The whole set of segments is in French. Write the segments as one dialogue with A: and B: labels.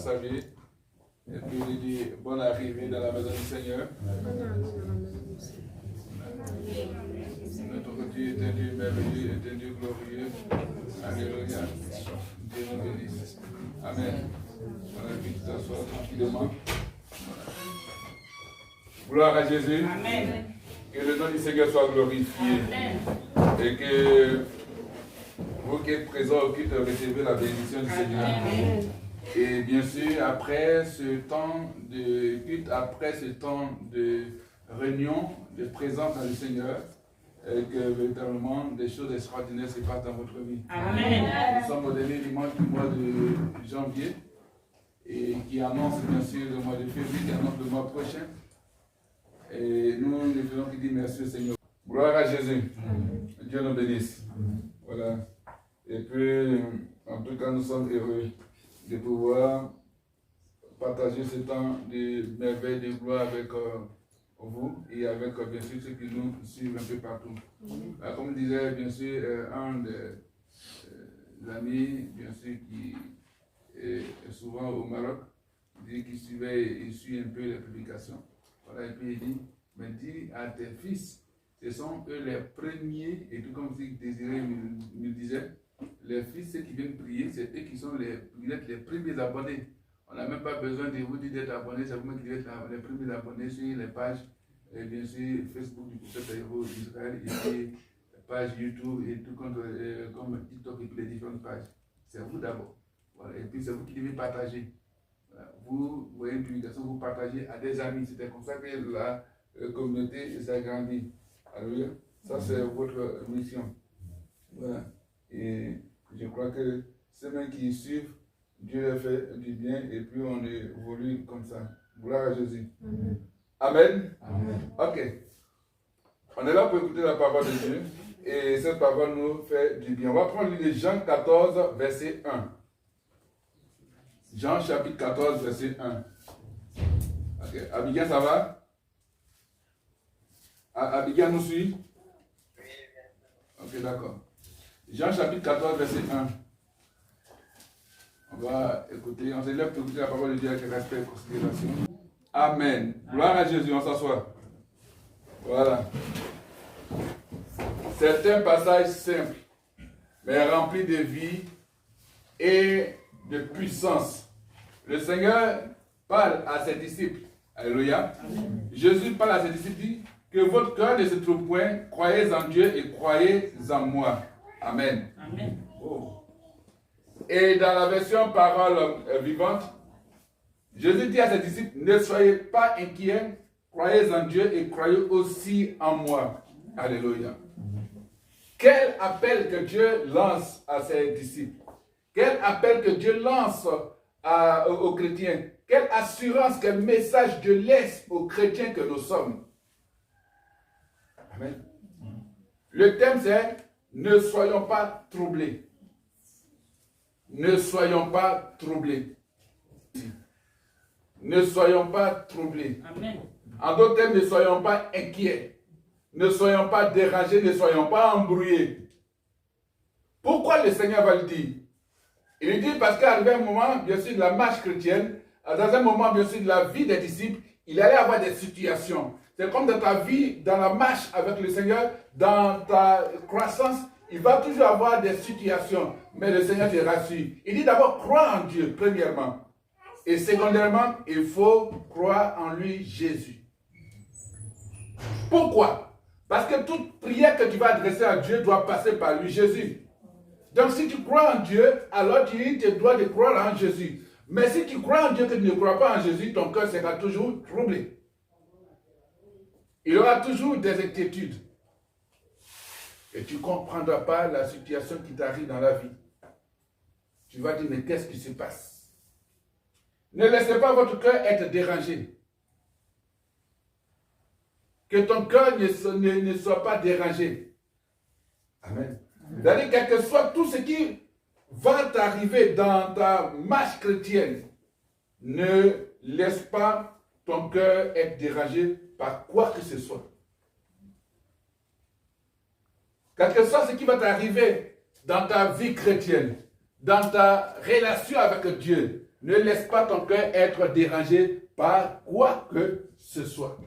A: saluer. Et puis il dit bonne arrivée dans la maison du Seigneur. Notre Dieu est un Dieu merveilleux, est un Dieu glorieux. Alléluia. Dieu nous bénisse. Amen. Voilà, puis tu t'assois tranquillement. Gloire à Jésus. Amen. Que le nom du Seigneur soit glorifié. Amen. Et que vous qui êtes présents au culte, recevez la bénédiction du Seigneur. Amen. Et bien sûr, après ce temps de culte, après ce temps de réunion, de présence dans le Seigneur, que véritablement des choses extraordinaires se passent dans votre vie. Amen. Nous sommes au dernier dimanche du mois de janvier et qui annonce bien sûr le mois de février, qui annonce le mois prochain. Et nous ne faisons que dire merci au Seigneur. Gloire à Jésus. Amen. Dieu nous bénisse. Amen. Voilà. Et puis, en tout cas, nous sommes heureux de pouvoir partager ce temps de merveille, de gloire avec vous et avec bien sûr ceux qui nous suivent un peu partout. Comme disait bien sûr un des amis, bien sûr, qui est souvent au Maroc, qui suit un peu les publications. Voilà, et puis il dit, mais dis à tes fils, ce sont eux les premiers, et tout comme Désiré me disait, les fils, ceux qui viennent prier, c'est eux qui sont les premiers abonnés. On n'a même pas besoin de vous dire d'être abonné, c'est vous-même qui êtes les premiers abonnés sur les pages, et bien sûr, Facebook du prophète Héros d'Israël, et puis page YouTube, et tout comme TikTok et toutes les différentes pages. C'est vous d'abord. Voilà. Et puis c'est vous qui devez partager. Voilà. Vous voyez une publication, vous partagez à des amis. C'était comme ça que la communauté s'agrandit. Alléluia. Ça, c'est votre mission. Voilà. Et je crois que ceux qui suivent, Dieu leur fait du bien et puis on évolue comme ça. Gloire à Jésus. Amen. Amen. Amen. Ok. On est là pour écouter la parole de Dieu et cette parole nous fait du bien. On va prendre le Jean 14, verset 1. Jean chapitre 14, verset 1. Ok. Abigail, ça va? Abigail nous suit? Ok, d'accord. Jean chapitre 14, verset 1. On va écouter, on se lève pour écouter la parole de Dieu avec respect et considération. Amen. Gloire à Jésus, on s'assoit. Voilà. C'est un passage simple, mais rempli de vie et de puissance. Le Seigneur parle à ses disciples. Alléluia. Amen. Jésus parle à ses disciples, dit que votre cœur ne se trouve point, croyez en Dieu et croyez en moi. Amen. Amen. Oh. Et dans la version parole vivante, Jésus dit à ses disciples, ne soyez pas inquiets, croyez en Dieu et croyez aussi en moi. Alléluia. Quel appel que Dieu lance à ses disciples? Quel appel que Dieu lance aux chrétiens? Quelle assurance, quel message Dieu laisse aux chrétiens que nous sommes? Amen. Le thème c'est ne soyons pas troublés. Ne soyons pas troublés. Ne soyons pas troublés. Amen. En d'autres termes, ne soyons pas inquiets. Ne soyons pas dérangés, ne soyons pas embrouillés. Pourquoi le Seigneur va le dire? Il le dit parce qu'à un moment, bien sûr, de la marche chrétienne, dans un moment, bien sûr, de la vie des disciples, il allait avoir des situations. C'est comme dans ta vie, dans la marche avec le Seigneur, dans ta croissance, il va toujours avoir des situations. Mais le Seigneur te rassure. Il dit d'abord, crois en Dieu, premièrement. Et secondairement, il faut croire en lui, Jésus. Pourquoi? Parce que toute prière que tu vas adresser à Dieu doit passer par lui, Jésus. Donc si tu crois en Dieu, alors tu te dois de croire en Jésus. Mais si tu crois en Dieu que tu ne crois pas en Jésus, ton cœur sera toujours troublé. Il y aura toujours des inquiétudes. Et tu ne comprendras pas la situation qui t'arrive dans la vie. Tu vas dire, mais qu'est-ce qui se passe? Ne laissez pas votre cœur être dérangé. Que ton cœur ne soit pas dérangé. Amen. C'est-à-dire, quel que soit tout ce qui va t'arriver dans ta marche chrétienne, ne laisse pas ton cœur être dérangé par quoi que ce soit. Quel que soit ce qui va t'arriver dans ta vie chrétienne, dans ta relation avec Dieu, Ne laisse pas ton cœur être dérangé par quoi que ce soit.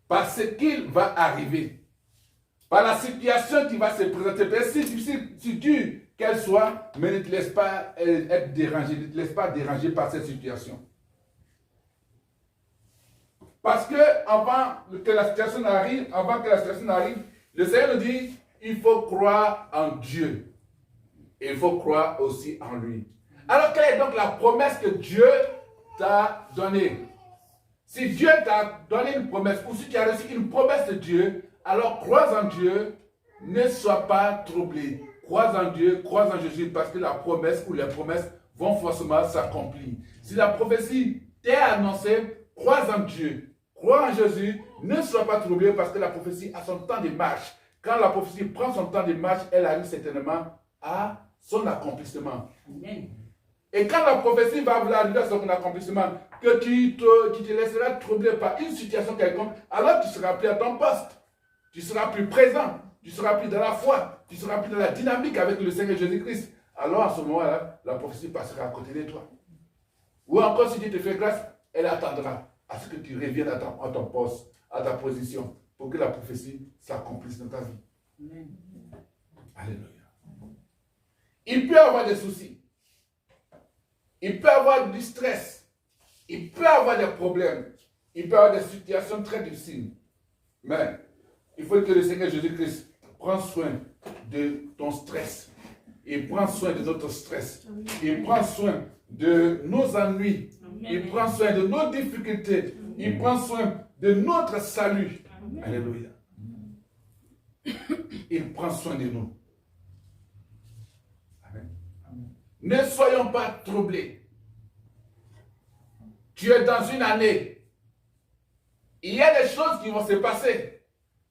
A: Par ce qu'il va arriver. Par la situation qui va se présenter. Si difficile, si dure qu'elle soit, mais ne te laisse pas être dérangé. Ne te laisse pas déranger par cette situation. Parce que avant que la situation arrive, le Seigneur nous dit, il faut croire en Dieu. Et il faut croire aussi en lui. Alors, quelle est donc la promesse que Dieu t'a donnée? Si Dieu t'a donné une promesse, ou si tu as reçu une promesse de Dieu, alors crois en Dieu, ne sois pas troublé. Crois en Dieu, crois en Jésus, parce que la promesse ou les promesses vont forcément s'accomplir. Si la prophétie t'est annoncée, crois en Dieu. Crois en Jésus, ne sois pas troublé parce que la prophétie a son temps de marche. Quand la prophétie prend son temps de marche, elle arrive certainement à son accomplissement. Amen. Et quand la prophétie va arriver à son accomplissement, que tu te laisseras troubler par une situation quelconque, alors tu seras plus à ton poste. Tu seras plus présent. Tu seras plus dans la foi. Tu seras plus dans la dynamique avec le Seigneur Jésus-Christ. Alors à ce moment-là, la prophétie passera à côté de toi. Ou encore si Dieu te fait grâce, elle attendra à ce que tu reviennes à ton poste, à ta position, pour que la prophétie s'accomplisse dans ta vie. Amen. Alléluia. Il peut avoir des soucis. Il peut avoir du stress. Il peut avoir des problèmes. Il peut avoir des situations très difficiles. Mais il faut que le Seigneur Jésus-Christ prenne soin de ton stress. Il prend soin de notre stress. Il prend soin de nos ennuis. Il prend soin de nos difficultés. Il prend soin de notre salut. Alléluia. Il prend soin de nous. Amen. Ne soyons pas troublés. Tu es dans une année. Il y a des choses qui vont se passer.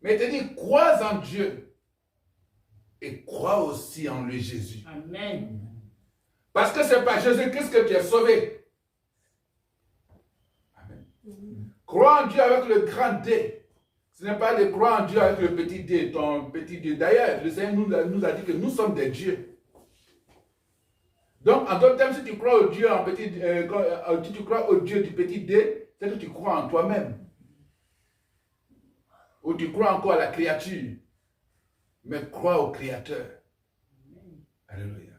A: Mais te dis, crois en Dieu. Et crois aussi en lui, Jésus. Amen. Parce que ce n'est pas Jésus-Christ que tu es sauvé. Crois en Dieu avec le grand D. Ce n'est pas de croire en Dieu avec le petit D, ton petit Dieu. D'ailleurs, le Seigneur nous a dit que nous sommes des dieux. Donc, en d'autres termes, si tu crois au Dieu si tu crois au Dieu du petit D, c'est que tu crois en toi-même. Ou tu crois encore à la créature. Mais crois au Créateur. Alléluia.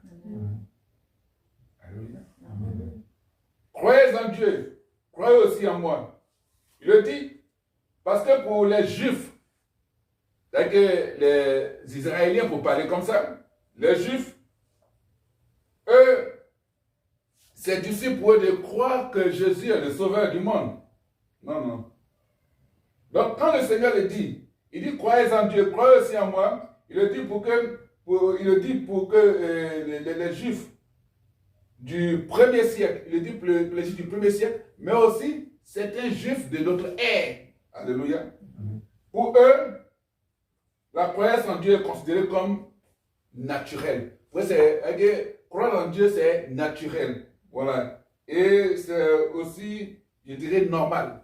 A: Alléluia. Croyez en Dieu. Croyez aussi en moi. Il le dit, parce que pour les Juifs, c'est que les Israéliens, pour parler comme ça, les Juifs, eux, c'est difficile pour eux de croire que Jésus est le sauveur du monde. Non, non. Donc, quand le Seigneur le dit, il dit, croyez en Dieu, croyez aussi en moi, il le dit pour que les Juifs du 1er siècle, il le dit pour les Juifs du 1er siècle, mais aussi certains Juifs de notre ère. Alléluia. Pour eux, la croyance en Dieu est considérée comme naturelle. Croire en Dieu, c'est naturel. Voilà. Et c'est aussi, je dirais, normal.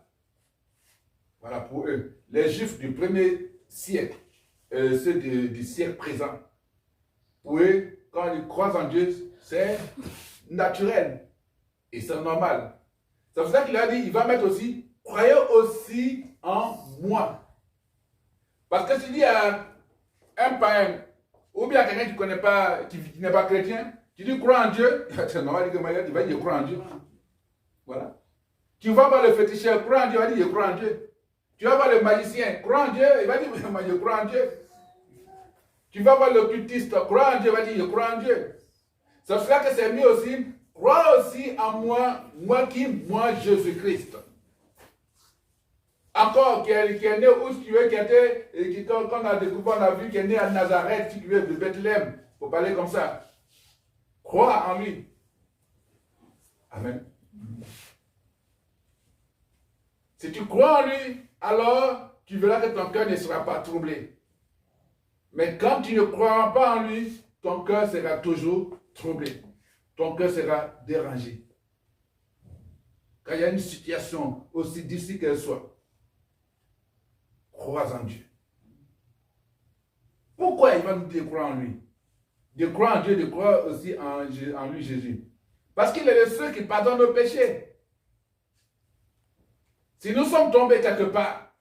A: Voilà, pour eux. Les Juifs du 1er siècle, ceux du siècle présent, pour eux, quand ils croient en Dieu, c'est naturel. Et c'est normal. C'est pour ça qu'il a dit, il va mettre aussi, croyez aussi en moi. Parce que s'il dit à un païen, ou bien à quelqu'un qui ne connaît pas, qui n'est pas chrétien, tu dis crois en Dieu, c'est normal que il va dire crois en Dieu. Voilà. Tu vas voir le féticheur, crois en Dieu, il va dire je crois en Dieu. Tu vas voir le magicien, crois en Dieu, il va dire je crois en Dieu. Tu vas voir l'occultiste, crois en Dieu, il va dire je crois en Dieu. C'est pour cela que c'est mis aussi, crois aussi en moi, moi Jésus-Christ. Encore, qui est né où tu veux, quand on a découvert, on a vu qu'il est né à Nazareth, si tu veux, de Bethléem, pour parler comme ça. Crois en lui. Amen. Si tu crois en lui, alors tu verras que ton cœur ne sera pas troublé. Mais quand tu ne crois pas en lui, ton cœur sera toujours troublé. Ton cœur sera dérangé. Quand il y a une situation aussi difficile qu'elle soit, crois en Dieu. Pourquoi il va nous dire croire en lui? De croire en Dieu, de croire aussi en lui, Jésus. Parce qu'il est le seul qui pardonne nos péchés. Si nous sommes tombés quelque part,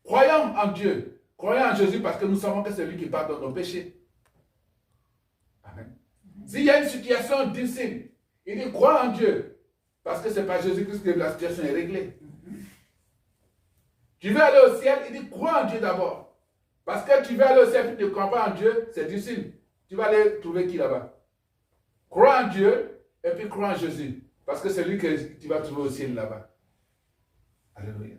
A: croyons en Dieu, croyons en Jésus parce que nous savons que c'est lui qui pardonne nos péchés. Amen. S'il y a une situation difficile, il dit crois en Dieu parce que c'est par Jésus-Christ que la situation est réglée. Tu veux aller au ciel, il dit crois en Dieu d'abord. Parce que tu veux aller au ciel et tu ne crois pas en Dieu, c'est difficile. Tu vas aller trouver qui là-bas? Crois en Dieu et puis crois en Jésus. Parce que c'est lui que tu vas trouver au ciel là-bas. Alléluia.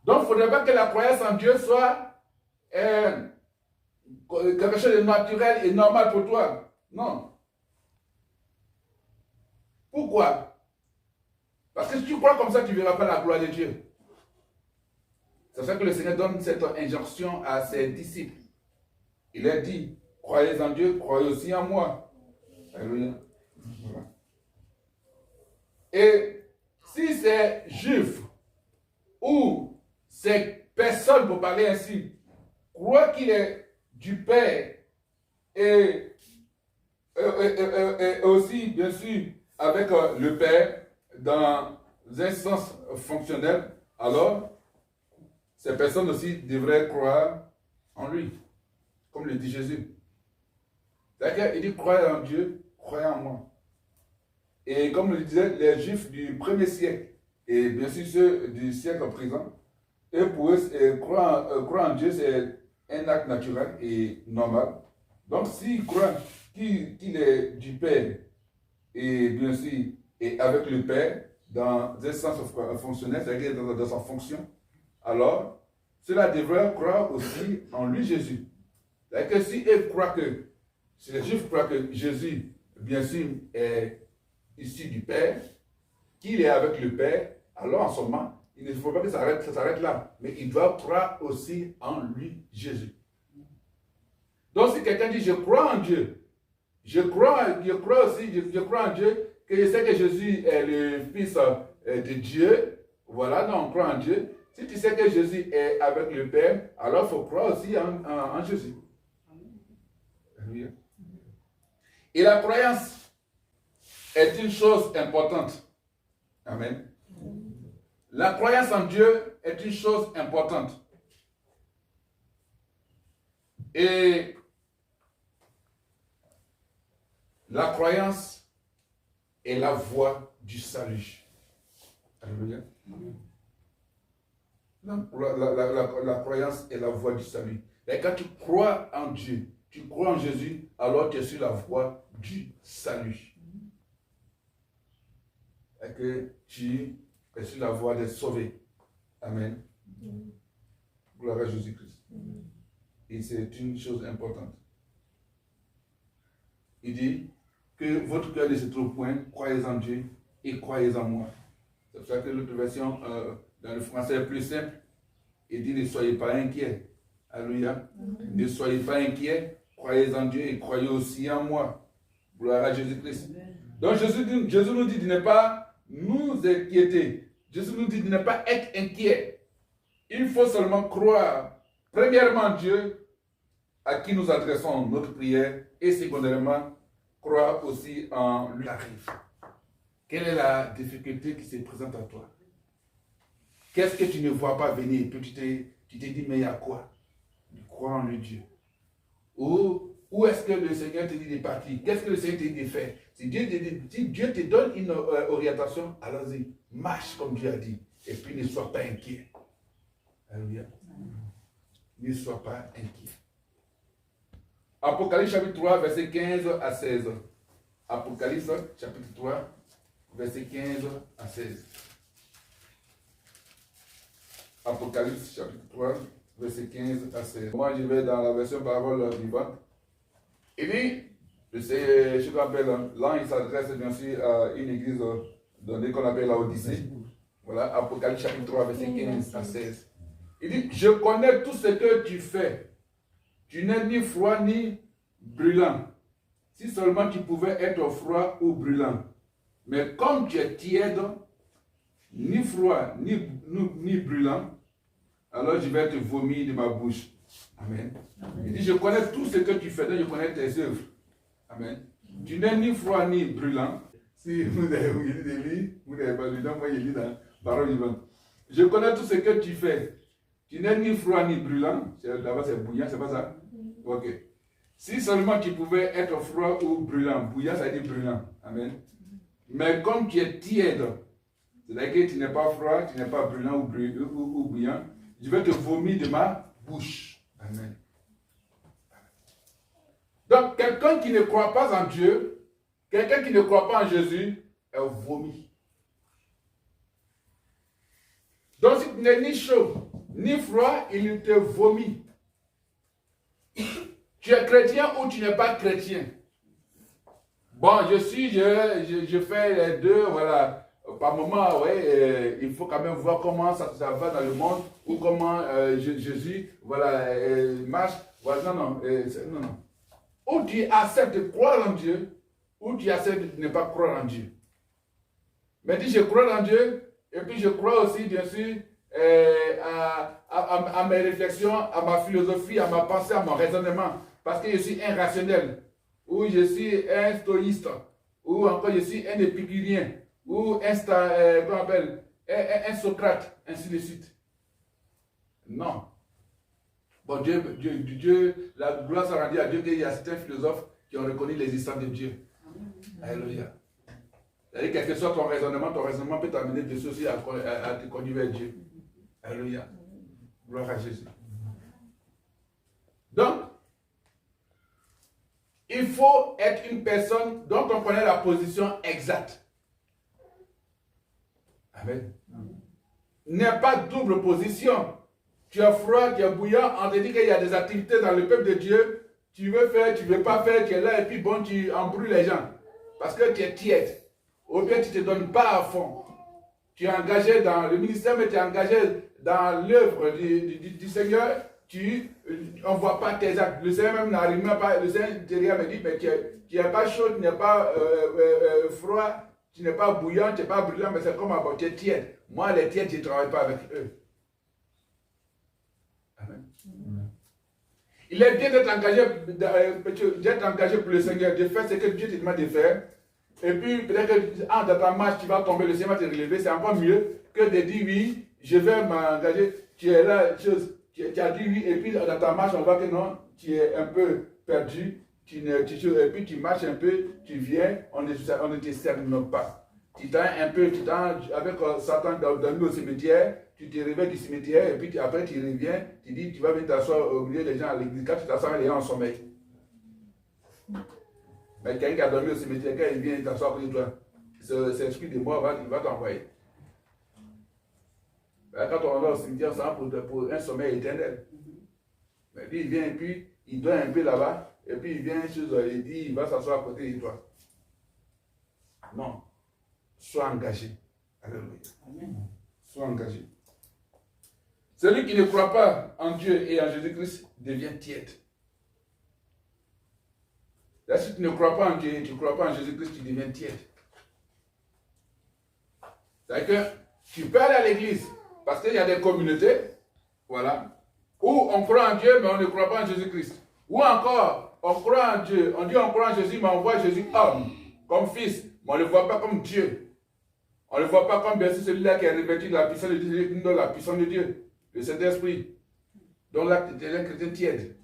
A: Donc, il ne faudrait pas que la croyance en Dieu soit quelque chose de naturel et normal pour toi. Non. Pourquoi? Parce que si tu crois comme ça, tu ne verras pas la gloire de Dieu. C'est pour ça que le Seigneur donne cette injonction à ses disciples. Il a dit, croyez en Dieu, croyez aussi en moi. Alléluia. Voilà. Et si c'est juif ou c'est personne, pour parler ainsi, croit qu'il est du Père et aussi, bien sûr, avec le Père dans un sens fonctionnel, alors ces personnes aussi devraient croire en lui, comme le dit Jésus. C'est-à-dire, il dit croyez en Dieu, croyez en moi. Et comme le disaient les Juifs du premier siècle, et bien sûr ceux du siècle présent, et pour eux, croire en Dieu, c'est un acte naturel et normal. Donc, s'ils croient qu'il est du Père, et bien sûr, et avec le Père, dans un sens fonctionnel, c'est-à-dire dans sa fonction, alors, cela devrait croire aussi en lui, Jésus. C'est-à-dire que si les Juifs croient que Jésus, bien sûr, est issu du Père, qu'il est avec le Père, alors en ce moment, il ne faut pas que ça s'arrête là, mais il doit croire aussi en lui, Jésus. Donc si quelqu'un dit, je crois en Dieu, je crois en Dieu, que je sais que Jésus est le Fils de Dieu, voilà, donc on croit en Dieu. Si tu sais que Jésus est avec le Père, alors il faut croire aussi en Jésus. Amen. Et la croyance est une chose importante. Amen. La croyance en Dieu est une chose importante. Et la croyance est la voie du salut. Alléluia. La croyance est la voie du salut. Et quand tu crois en Dieu, tu crois en Jésus, alors tu es sur la voie du salut. Et que tu es sur la voie d'être sauvé. Amen. Gloire à Jésus-Christ. Et c'est une chose importante. Il dit que votre cœur ne se trouve point, croyez en Dieu et croyez en moi. C'est pour ça que l'autre version, dans le français est plus simple, il dit ne soyez pas inquiets. Alléluia. Ne soyez pas inquiets, croyez en Dieu et croyez aussi en moi. Gloire à Jésus-Christ. Donc Jésus nous dit de ne pas nous inquiéter. Jésus nous dit de ne pas être inquiet. Il faut seulement croire, premièrement, Dieu, à qui nous adressons notre prière, et secondairement, croire aussi en lui arrive. Quelle est la difficulté qui se présente à toi? Qu'est-ce que tu ne vois pas venir? Et puis tu te dis, mais il y a quoi? Crois en lui, Dieu. Où est-ce que le Seigneur te dit de partir? Qu'est-ce que le Seigneur te dit de faire? Si Dieu te donne une orientation, allons-y, marche comme Dieu a dit. Et puis ne sois pas inquiet. Alléluia. Ne sois pas inquiet. Apocalypse chapitre 3, verset 15 à 16. Apocalypse chapitre 3, verset 15 à 16. Apocalypse chapitre 3, verset 15 à 16. Moi, je vais dans la version parole vivante. Il dit, je me rappelle, là, il s'adresse bien sûr à une église donnée qu'on appelle la Odyssée. Voilà, Apocalypse chapitre 3, verset 15 à 16. Il dit, je connais tout ce que tu fais. Tu n'es ni froid ni brûlant. Si seulement tu pouvais être froid ou brûlant. Mais comme tu es tiède, ni froid ni brûlant, alors je vais te vomir de ma bouche. Amen. Il dit, je connais tout ce que tu fais, donc je connais tes œuvres. Amen. Tu n'es ni froid ni brûlant. Si vous avez lu des livres, vous n'avez pas lu, donc moi j'ai lu dans Parole vivante. Je connais tout ce que tu fais. Tu n'es ni froid ni brûlant. Là-bas c'est bouillant, c'est pas ça? Ok. Si seulement tu pouvais être froid ou brûlant, bouillant ça veut dire brûlant. Amen. Mais comme tu es tiède, c'est-à-dire que tu n'es pas froid, tu n'es pas brûlant ou bouillant, je vais te vomir de ma bouche. Amen. Donc, quelqu'un qui ne croit pas en Dieu, quelqu'un qui ne croit pas en Jésus, est vomi. Donc, si tu n'es ni chaud, ni froid, il te vomit. Tu es chrétien ou tu n'es pas chrétien. Bon, je fais les deux, voilà. Par moment, ouais, il faut quand même voir comment ça va dans le monde, ou comment Jésus, voilà, marche. Voilà, non. Ou tu acceptes de croire en Dieu, ou tu acceptes de ne pas croire en Dieu. Mais dis, je crois en Dieu, et puis je crois aussi, bien sûr, à mes réflexions, à ma philosophie, à ma pensée, à mon raisonnement. Parce que je suis irrationnel, ou je suis un stoïste, ou encore je suis un épicurien, ou un Socrate, ainsi de suite. Non. Bon, Dieu, la gloire soit rendue à Dieu qu'il y a certains philosophes qui ont reconnu l'existence de Dieu. Alléluia. C'est-à-dire, quel que soit ton raisonnement peut t'amener de ceci à te conduire vers Dieu. Alléluia. Gloire à Jésus. Donc, il faut être une personne dont on connaît la position exacte. Amen. N'est pas double position. Tu es froid, tu es bouillant, on te dit qu'il y a des activités dans le peuple de Dieu. Tu veux faire, tu ne veux pas faire, tu es là et puis bon, tu embrouilles les gens. Parce que tu es tiède. Ou bien tu ne te donnes pas à fond. Tu es engagé dans le ministère, mais tu es engagé dans l'œuvre du Seigneur. On ne voit pas tes actes. Le Seigneur même n'arrive même pas. Le Seigneur derrière me dit, mais tu n'es pas chaud, tu n'es pas froid, tu n'es pas bouillant, tu n'es pas brûlant, mais c'est comme bon, tu es tiède. Moi, les tièdes, je ne travaille pas avec eux. Amen. Il est bien d'être engagé pour le Seigneur, de faire ce que Dieu te demande de faire. Et puis, peut-être que dans ta marche, tu vas tomber, le Seigneur va te relever. C'est encore mieux que de dire oui, je vais m'engager. Tu es là, tu as dit oui, et puis dans ta marche, on voit que non, tu es un peu perdu. Et puis tu marches un peu, tu viens, on ne te cerne pas. Tu t'en un peu, avec Satan dans au cimetière, tu te réveilles du cimetière, et puis après tu reviens, tu dis, tu vas venir t'asseoir au milieu des gens à l'église. Quand tu t'assois, les gens en sommeil. Mais quelqu'un qui a dormi au cimetière, quand il vient t'asseoir à côté de toi, cet esprit de mort va t'envoyer. Quand on va au cimetière, c'est pour un sommeil éternel. Mais lui, il vient et puis il dort un peu là-bas, et puis il vient il dit, il va s'asseoir à côté de toi. Non. Sois engagé. Alléluia. Amen. Sois engagé. Celui qui ne croit pas en Dieu et en Jésus-Christ devient tiède. Là, si tu ne crois pas en Dieu et tu ne crois pas en Jésus-Christ, tu deviens tiède. C'est-à-dire que tu peux aller à l'église parce qu'il y a des communautés, voilà, où on croit en Dieu mais on ne croit pas en Jésus-Christ. Ou encore, on croit en Dieu, on dit on croit en Jésus mais on voit Jésus homme, comme fils, mais on ne le voit pas comme Dieu. On ne le voit pas comme bien sûr celui-là qui est revêtu de la puissance de Dieu, de la puissance de Dieu, le Saint-Esprit. Donc là, tu es un chrétien tiède.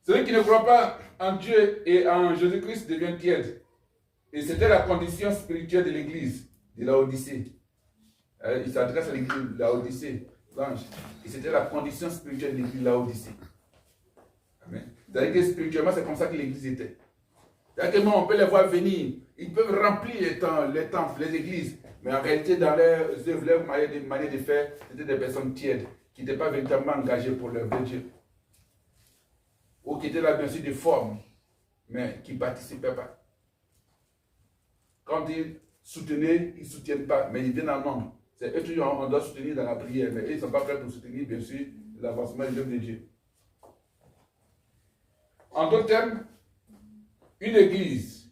A: Celui qui ne croit pas en Dieu et en Jésus-Christ devient tiède. Et c'était la condition spirituelle de l'église, de la Odyssée. Il s'adresse à l'église de la Odyssée, l'ange. Et c'était la condition spirituelle de l'église de la Odyssée. Amen. C'est-à-dire que spirituellement, c'est comme ça que l'église était. C'est-à-dire que on peut les voir venir. Ils peuvent remplir les temples, les églises. Mais en réalité, dans leurs œuvres, leur manière de faire, c'était des personnes tièdes, qui n'étaient pas véritablement engagées pour leur vrai Dieu. Ou qui étaient là, bien sûr, de forme, mais qui ne participaient pas. Quand ils soutenaient, ils ne soutiennent pas, mais ils viennent en nombre. C'est eux toujours, on doit soutenir dans la prière, mais ils ne sont pas prêts pour soutenir, bien sûr, l'avancement de l'œuvre de Dieu. En d'autres termes, une église,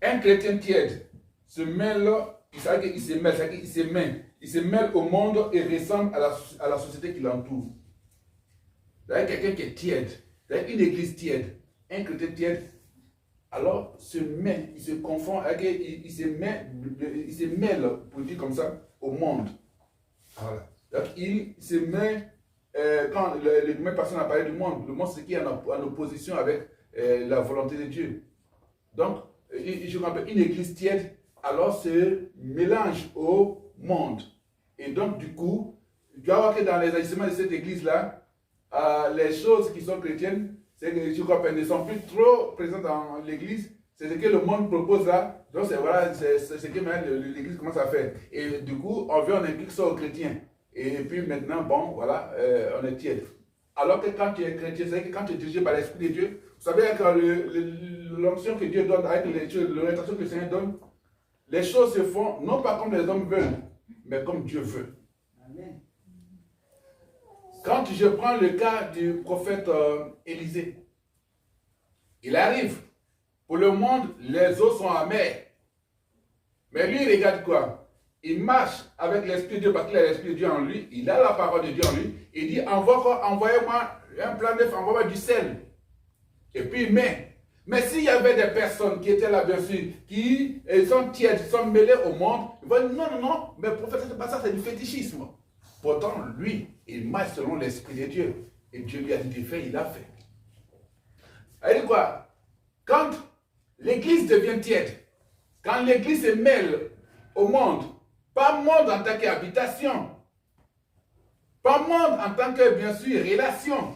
A: un chrétien tiède se mêle, il se mêle au monde et ressemble à la société qui l'entoure. C'est-à-dire quelqu'un qui est tiède, C'est une église tiède, un chrétien tiède, alors il se confond, il se mêle, pour dire comme ça, au monde. Voilà. Donc il se met, quand les mêmes personnes ont parlé du monde, le monde c'est qui est en opposition avec la volonté de Dieu. Donc, je rappelle, une église tiède, alors se mélange au monde. Et donc, du coup, tu vas voir que dans les agissements de cette église-là, les choses qui sont chrétiennes, c'est que je crois qu'elles ne sont plus trop présentes dans l'église. C'est ce que le monde propose là. Donc, c'est voilà, c'est ce que l'église commence à faire. Et du coup, on implique ça aux chrétiens. Et puis maintenant, bon, voilà, on est tiède. Alors que quand tu es chrétien, c'est que quand tu es dirigé par l'Esprit de Dieu, vous savez que l'onction que Dieu donne, avec l'orientation que le Seigneur donne, les choses se font non pas comme les hommes veulent, mais comme Dieu veut. Amen. Quand je prends le cas du prophète Élisée, il arrive, pour le monde, les eaux sont amères. Mais lui, il regarde quoi? Il marche avec l'Esprit de Dieu parce qu'il a l'Esprit de Dieu en lui, il a la parole de Dieu en lui, il dit, envoyez-moi un plan neuf, envoyez-moi du sel. Et puis il met. Mais s'il y avait des personnes qui étaient là, bien sûr, qui sont tièdes, qui sont mêlées au monde, ils vont dire, non, mais prophète, c'est pas ça, c'est du fétichisme. Pourtant, lui, il marche selon l'Esprit de Dieu. Et Dieu lui a dit de faire, il a fait. Elle dit quoi? Quand l'église devient tiède, quand l'église se mêle au monde, pas monde en tant qu'habitation, pas monde en tant que, bien sûr, relation,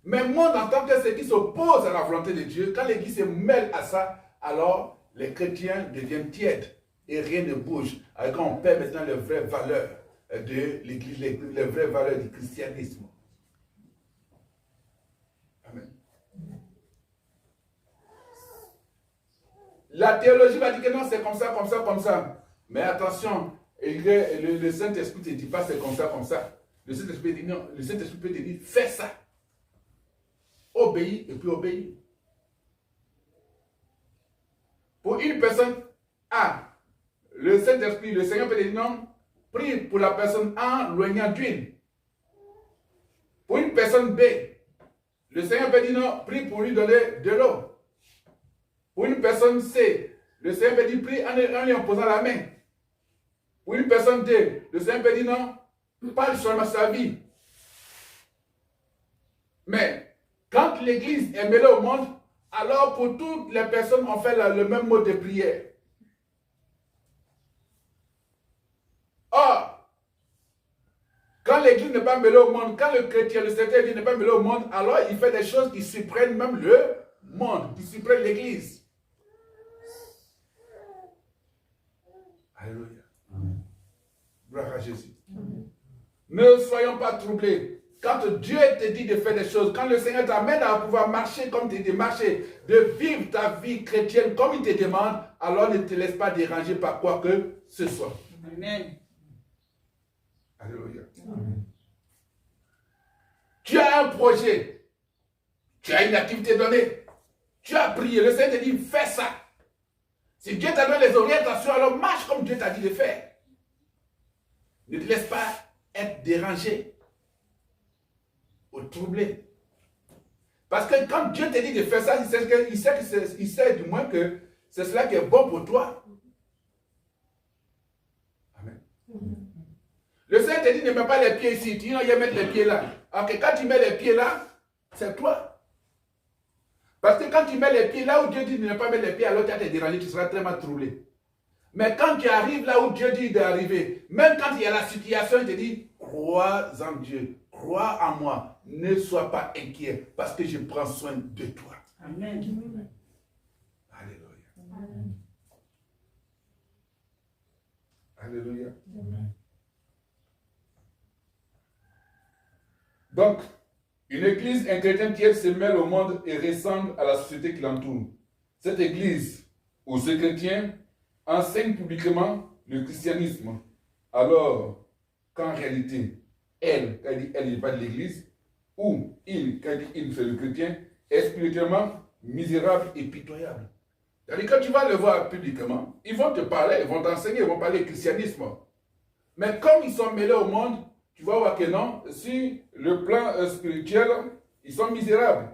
A: mais monde en tant que ce qui s'oppose à la volonté de Dieu, quand l'église se mêle à ça, alors les chrétiens deviennent tièdes et rien ne bouge. Alors quand on perd maintenant les vraies valeurs de l'église, les vraies valeurs du christianisme. Amen. La théologie va dire que non, c'est comme ça, comme ça, comme ça. Mais attention, le Saint-Esprit ne te dit pas c'est comme ça, comme ça. Le Saint-Esprit dit non, le Saint-Esprit peut te dire fais ça. Obéis et puis obéis. Pour une personne A, le Saint-Esprit, le Seigneur peut te dire non, prie pour la personne A, loignant d'huile. Pour une personne B, le Seigneur peut dire non, prie pour lui donner de l'eau. Pour une personne C, le Seigneur peut dire prie en lui posant la main. Pour une personne D, le Seigneur peut dire non, parle seulement sa vie. Mais quand l'église est mêlée au monde, alors pour toutes les personnes, on fait le même mot de prière. Or, quand l'église n'est pas mêlée au monde, quand le chrétien, le Saint-Esprit n'est pas mêlé au monde, alors il fait des choses qui surprennent même le monde, qui surprennent l'église. Alléluia. Gloire à Jésus. Amen. Ne soyons pas troublés. Quand Dieu te dit de faire des choses, quand le Seigneur t'amène à pouvoir marcher comme tu dis marcher, de vivre ta vie chrétienne comme il te demande, alors ne te laisse pas déranger par quoi que ce soit. Amen. Alléluia. Amen. Tu as un projet, tu as une activité donnée, tu as prié, le Seigneur te dit fais ça. Si Dieu t'a donné les orientations, alors marche comme Dieu t'a dit de faire. Ne te laisse pas être dérangé ou troublé. Parce que quand Dieu te dit de faire ça, il sait du moins que c'est cela qui est bon pour toi. Amen. Le Seigneur te dit ne mets pas les pieds ici, tu dis non, il va mettre les pieds là. Alors que quand tu mets les pieds là, c'est toi. Parce que quand tu mets les pieds là où Dieu dit de ne pas mettre les pieds, alors tu vas te déranger, tu seras très mal troublé. Mais quand tu arrives là où Dieu dit d'arriver, même quand il y a la situation, il te dit, crois en Dieu, crois en moi, ne sois pas inquiet, parce que je prends soin de toi. Amen. Alléluia. Amen. Alléluia. Amen. Donc, une église, un chrétien tiède se mêle au monde et ressemble à la société qui l'entoure. Cette église, ou ce chrétien, enseigne publiquement le christianisme, alors qu'en réalité, elle, quand elle n'est pas de l'église, ou il, quand il c'est le chrétien, est spirituellement misérable et pitoyable. C'est-à-dire, quand tu vas le voir publiquement, ils vont te parler, ils vont t'enseigner, ils vont parler du christianisme. Mais comme ils sont mêlés au monde, tu vas voir que non, sur le plan spirituel, ils sont misérables.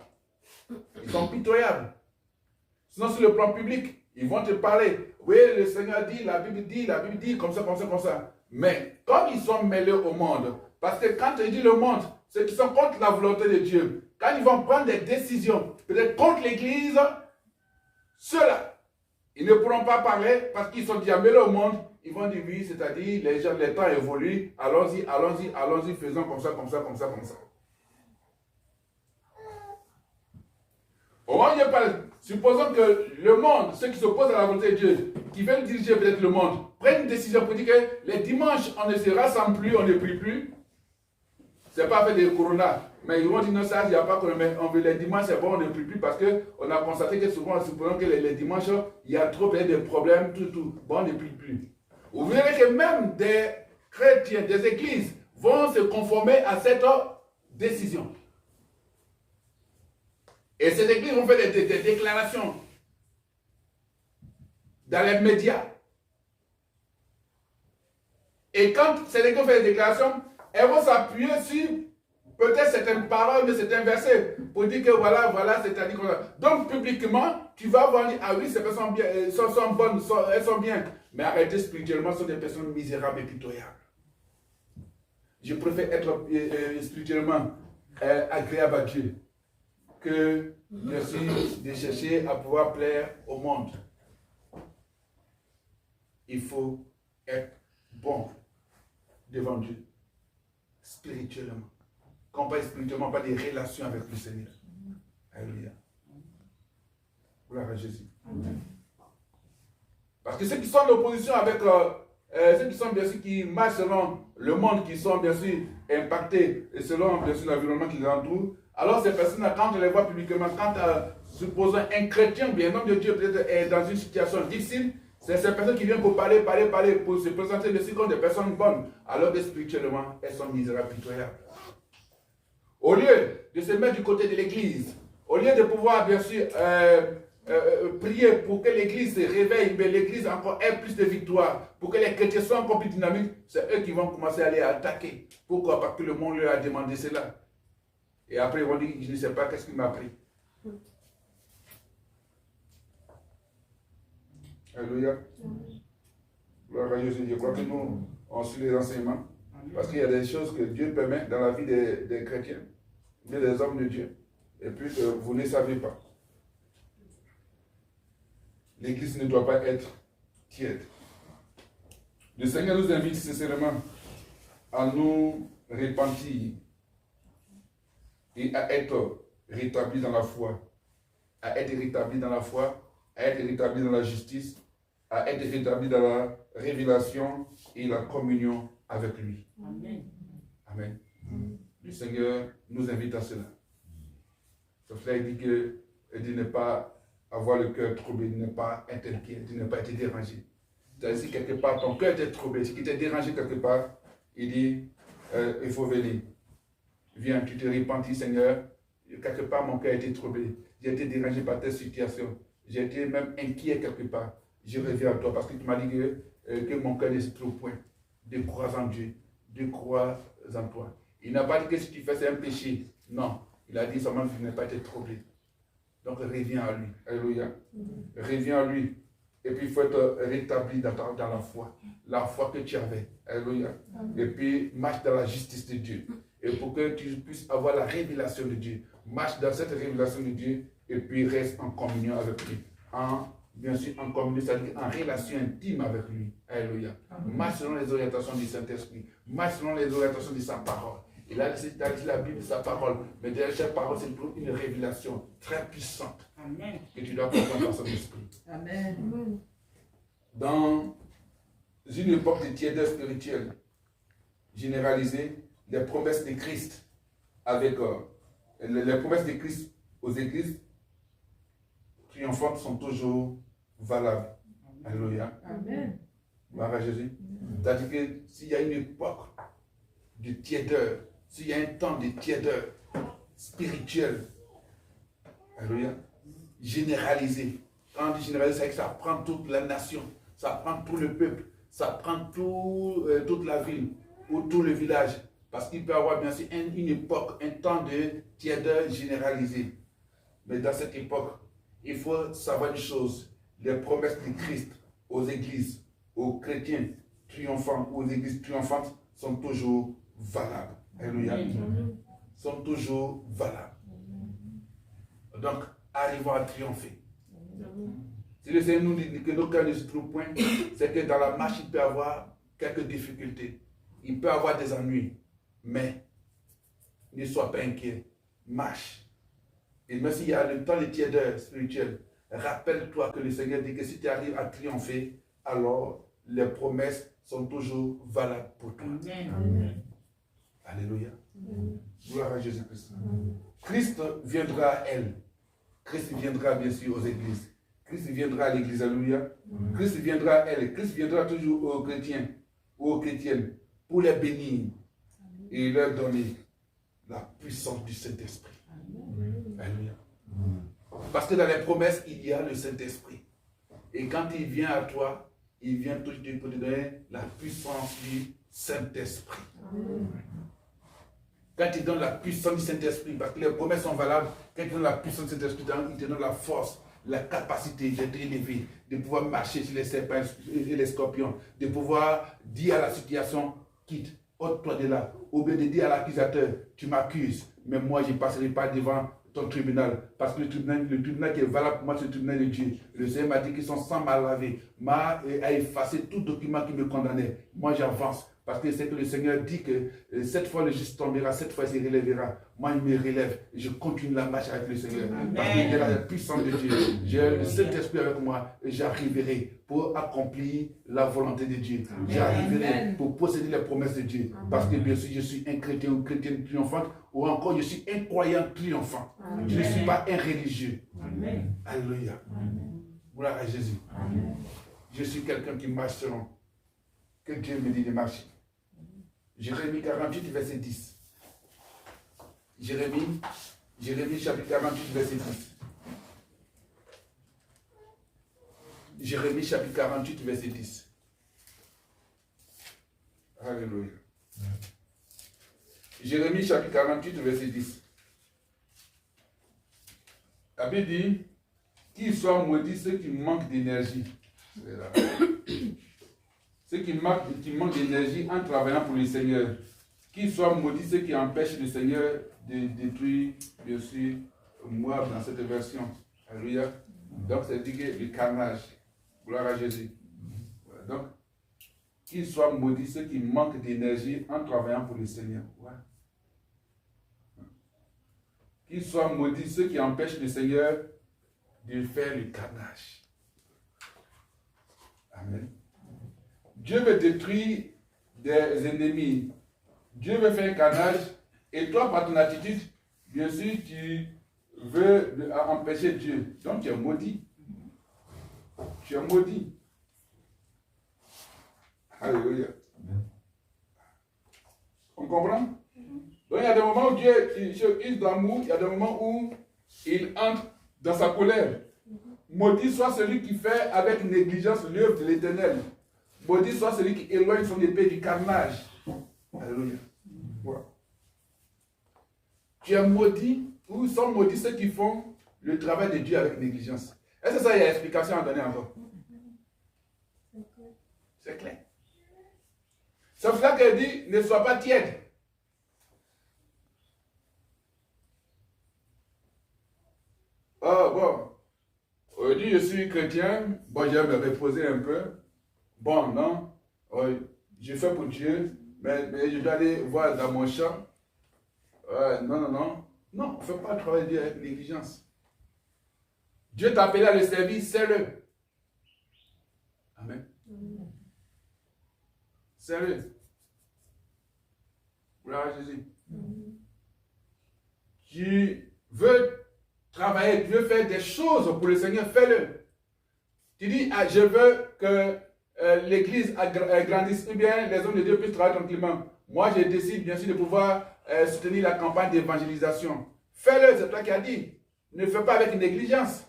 A: Ils sont pitoyables. Sinon, sur le plan public, ils vont te parler. Oui, le Seigneur dit, la Bible dit, comme ça, comme ça, comme ça. Mais comme ils sont mêlés au monde, parce que quand il dit le monde, ceux qui sont contre la volonté de Dieu, quand ils vont prendre des décisions, peut-être contre l'Église, ceux-là, ils ne pourront pas parler parce qu'ils sont déjà mêlés au monde. Ils vont dire oui, c'est-à-dire les temps évoluent, allons-y, allons-y, allons-y, faisons comme ça, comme ça, comme ça, comme ça. Au moment où je parle, supposons que le monde, ceux qui s'opposent à la volonté de Dieu, qui veulent diriger peut-être le monde, prennent une décision pour dire que les dimanches, on ne se rassemble plus, on ne prie plus. Ce n'est pas fait de corona. Mais ils vont dire non, ça, il n'y a pas corona. Mais on veut les dimanches, c'est bon, on ne prie plus parce qu'on a constaté que souvent, supposons que les dimanches, il y a trop de problèmes, tout. Bon, on ne prie plus. Vous verrez que même des chrétiens, des églises, vont se conformer à cette décision. Et ces églises vont faire des déclarations dans les médias. Et quand ces églises font des déclarations, elles vont s'appuyer sur peut-être certaines paroles de certains versets pour dire que voilà, c'est-à-dire que... Donc, publiquement, tu vas voir, ah oui, ces personnes sont bonnes, elles sont bien. Mais arrêtez, spirituellement, ce sont des personnes misérables et pitoyables. Je préfère être spirituellement agréable à Dieu que de chercher à pouvoir plaire au monde. Il faut être bon devant Dieu, spirituellement. Quand on parle spirituellement, pas des relations avec le Seigneur. Alléluia. Gloire à Jésus. Amen. Parce que ceux qui sont en opposition avec ceux qui sont bien sûr qui marchent selon le monde, qui sont bien sûr impactés et selon bien sûr l'environnement qui les entoure, alors ces personnes-là, quand on les voit publiquement, quand supposons un chrétien, bien un homme de Dieu peut-être est dans une situation difficile, c'est ces personnes qui viennent pour parler, pour se présenter bien sûr comme des personnes bonnes, alors que spirituellement, elles sont misérables, pitoyables. Au lieu de se mettre du côté de l'église, au lieu de pouvoir bien sûr prier pour que l'église se réveille, mais l'église encore ait plus de victoire, pour que les chrétiens soient encore plus dynamiques, c'est eux qui vont commencer à aller attaquer. Pourquoi? Parce que le monde leur a demandé cela. Et après ils vont dire, je ne sais pas qu'est-ce qu'il m'a pris. Alléluia. Gloire à Jésus. Je crois que nous, on suit les enseignements. Parce qu'il y a des choses que Dieu permet dans la vie des chrétiens, des hommes de Dieu. Et puis que vous ne savez pas. L'église ne doit pas être tiède. Le Seigneur nous invite sincèrement à nous repentir et à être rétablis dans la foi. À être rétablis dans la foi, à être rétablis dans la justice, à être rétablis dans la révélation et la communion avec lui. Amen. Amen. Le Seigneur nous invite à cela. Sauf là, il dit que de ne pas avoir le cœur troublé, de ne pas être inquiet, de ne pas être dérangé. C'est-à-dire, si quelque part ton cœur était troublé, si tu t'es dérangé quelque part, il dit, il faut venir. Viens, tu te repentis, Seigneur. Quelque part, mon cœur a été troublé. J'ai été dérangé par telle situation. J'ai été même inquiet quelque part. Je reviens à toi parce que tu m'as dit que mon cœur ne se trouve point. De croire en Dieu, de croire en toi. Il n'a pas dit que si tu fais c'est un péché. Non. Il a dit seulement que tu n'as pas été troublé. Donc reviens à lui. Alléluia. Reviens à lui. Et puis il faut être rétabli dans la foi. La foi que tu avais. Alléluia. Et puis marche dans la justice de Dieu. Et pour que tu puisses avoir la révélation de Dieu. Marche dans cette révélation de Dieu. Et puis reste en communion avec lui. Bien sûr, en communion, c'est-à-dire en relation intime avec lui. Alléluia. Marche selon les orientations du Saint-Esprit. Marche selon les orientations de sa parole. Et là, c'est la Bible, sa parole. Mais derrière chaque parole, c'est une révélation très puissante. Amen. Que tu dois comprendre par son esprit. Amen. Dans une époque de tiédeur spirituelle généralisée, les promesses de Christ avec les promesses de Christ aux églises triomphantes sont toujours valables. Alléluia. Amen. Gloire à Jésus. C'est-à-dire que s'il y a une époque de tiédeur, s'il y a un temps de tiédeur spirituel, alléluia, généralisé. Quand on dit généralisé, c'est que ça prend toute la nation, ça prend tout le peuple, ça prend toute la ville ou tout le village. Parce qu'il peut y avoir bien sûr une époque, un temps de tiédeur généralisé. Mais dans cette époque, il faut savoir une chose. Les promesses de Christ aux églises, aux chrétiens triomphants, aux églises triomphantes sont toujours valables. Alléluia. Sont toujours valables. Donc, arrivons à triompher. Si le Seigneur nous dit que nos cœurs ne se trouvent point, c'est que dans la marche, il peut y avoir quelques difficultés. Il peut y avoir des ennuis. Mais ne sois pas inquiet. Marche. Et même s'il y a le temps de tiédeur spirituelle, rappelle-toi que le Seigneur dit que si tu arrives à triompher, alors les promesses sont toujours valables pour toi. Amen. Alléluia. Gloire à Jésus-Christ. Christ viendra à elle. Christ viendra bien sûr aux églises. Christ viendra à l'église. Alléluia. Christ viendra à elle. Christ viendra toujours aux chrétiens ou aux chrétiennes pour les bénir et leur donner la puissance du Saint-Esprit. Alléluia. Parce que dans les promesses, il y a le Saint-Esprit. Et quand il vient à toi, il vient toujours pour te donner la puissance du Saint-Esprit. Quand il donne la puissance du Saint-Esprit, parce que les promesses sont valables, quand il donne la puissance du Saint-Esprit, il te donne la force, la capacité d'être élevé, de pouvoir marcher sur les serpents et les scorpions, de pouvoir dire à la situation, quitte, ôte-toi de là, ou bien de dire à l'accusateur, tu m'accuses, mais moi je ne passerai pas devant ton tribunal, parce que le tribunal qui est valable pour moi, c'est le tribunal de Dieu. Le Seigneur m'a dit qu'ils sont sans mal lavé, m'a effacé tout document qui me condamnait. Moi j'avance, parce que c'est que le Seigneur dit que cette fois le juste tombera, cette fois il se relèvera. Moi il me relève, et je continue la marche avec le Seigneur. Amen. Parce qu'il y a la puissance de Dieu. J'ai le Saint-Esprit avec moi, et j'arriverai pour accomplir la volonté de Dieu. J'arriverai pour posséder les promesses de Dieu. Amen. Parce que bien sûr je suis un chrétien ou chrétienne triomphante, ou encore je suis un croyant triomphant. Amen. Je ne suis pas un religieux. Amen. Alléluia. Gloire à Jésus. Amen. Je suis quelqu'un qui marche selon que Dieu me dit de marcher. Jérémie 48, verset 10. Jérémie chapitre 48, verset 10. Jérémie chapitre 48, verset 10. Alléluia. Jérémie chapitre 48, verset 10. La Bible dit, qu'ils soient maudits ceux qui manquent d'énergie. Ceux qui manquent d'énergie en travaillant pour le Seigneur. Qu'ils soient maudits ceux qui empêchent le Seigneur de détruire, bien sûr, moi dans cette version. Alléluia. Donc c'est dit que le carnage. Gloire à Jésus. Voilà. Donc, qu'ils soient maudits ceux qui manquent d'énergie en travaillant pour le Seigneur. Voilà. Qu'ils soient maudits ceux qui empêchent le Seigneur de faire le carnage. Amen. Dieu veut détruire des ennemis. Dieu veut faire un carnage. Et toi, par ton attitude, bien sûr, tu veux empêcher Dieu. Donc, tu es maudit. Tu es maudit. Alléluia. On comprend? Donc, il y a des moments où Dieu use d'amour. Il y a des moments où il entre dans sa colère. Maudit soit celui qui fait avec négligence l'œuvre de l'Éternel. Maudit soit celui qui éloigne son épée du carnage. Alléluia. Voilà. Tu es maudit ou sont maudits ceux qui font le travail de Dieu avec négligence. Est-ce que ça, il y a explication à donner encore? C'est clair. C'est pour ça qu'elle dit, ne sois pas tiède. Oh bon, aujourd'hui je suis chrétien, bon je vais me reposer un peu. Bon, non, je fais pour Dieu, mais je dois aller voir dans mon champ. Non, on ne fait pas le travail de Dieu avec négligence. Dieu t'a appelé à le servir, c'est-le. Amen. C'est-le. Gloire à Jésus. Tu veux travailler, tu veux faire des choses pour le Seigneur, fais-le. Tu dis, je veux que l'église grandisse, ou bien les hommes de Dieu puissent travailler tranquillement. Moi, je décide bien sûr de pouvoir soutenir la campagne d'évangélisation. Fais-le, c'est toi qui as dit. Ne fais pas avec négligence.